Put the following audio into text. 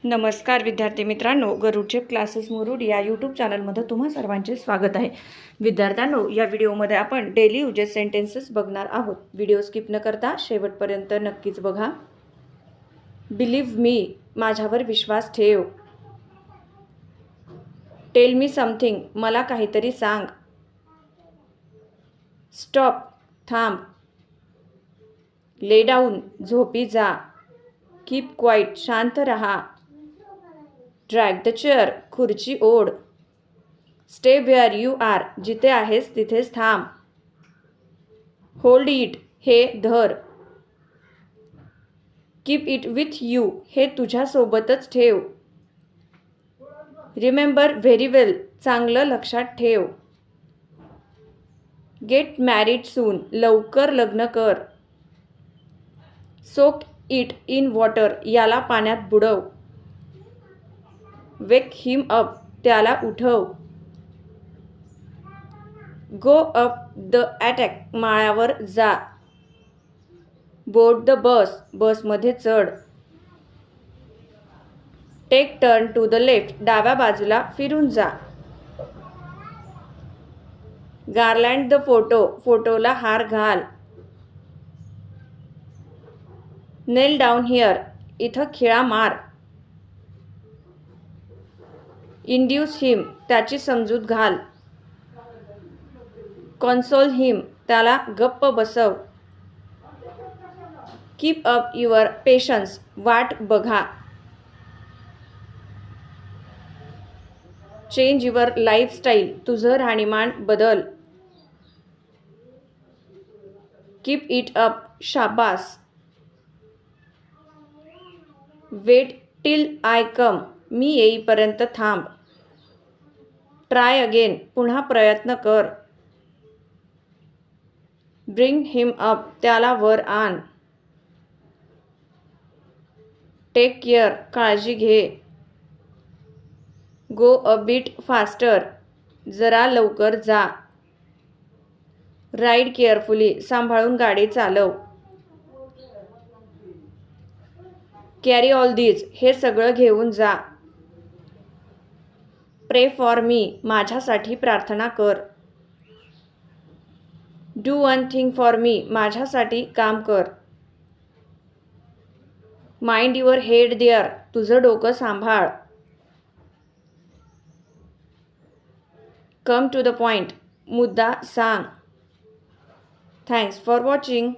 नमस्कार विद्यार्थी मित्रांनो, गरुडचे क्लासेस मुरुड या यूट्यूब चॅनलमध्ये तुम्हा सर्वांचे स्वागत आहे. विद्यार्थ्यांनो, या व्हिडिओमध्ये आपण डेली युजेस सेंटेन्सेस बघणार आहोत. व्हिडिओ स्किप न करता शेवटपर्यंत नक्कीच बघा. बिलीव्ह मी, माझ्यावर विश्वास ठेव. टेल मी समथिंग, मला काहीतरी सांग. स्टॉप, थांब. ले डाऊन, झोपी जा. कीप क्वाईट, शांत रहा. ड्रॅग द चेअर, खुर्ची ओढ. स्टे वेअर यू आर, जिथे आहेस तिथेच थांब. होल्ड इट, हे धर. कीप इट विथ यू, हे तुझ्यासोबतच ठेव. रिमेंबर व्हेरी वेल, चांगलं लक्षात ठेव. गेट मॅरिड सून, लवकर लग्न कर. सोक इट इन वॉटर, याला पाण्यात बुडव. वेक हिम अप, त्याला उठव. गो अप द अटॅक, माळ्यावर जा. बोर्ड द बस, बसमध्ये चढ. Take turn to the left, डाव्या बाजूला फिरून जा. गार्लँड द फोटो, फोटोला हार घाल. नेल डाऊन हिअर, इथं खिळा मार. इंड्यूस हिम, त्याची समजूत घाल. कॉन्सोल हिम, त्याला गप्प बसव. कीप अप युअर पेशन्स, वाट बघा. चेंज युअर लाईफस्टाईल, तुझं राहणीमान बदल. कीप इट अप, शाबास. वेट टिल आय कम, मी येईपर्यंत थांब. ट्राय अगेन, पुन्हा प्रयत्न कर. ब्रिंग हिम अप, त्याला वर आण. टेक केअर, काळजी घे. गो अ बिट फास्टर, जरा लवकर जा. राईड केअरफुली, सांभाळून गाडी चालव. कॅरी ऑल दीज, हे सगळं घेऊन जा. प्रे फॉर मी, माझ्यासाठी प्रार्थना कर. Do one thing for me, माझ्यासाठी काम कर. माइंड युअर हेड देअर, तुझं डोकं सांभाळ. कम टू द पॉइंट, मुद्दा सांग. Thanks for watching.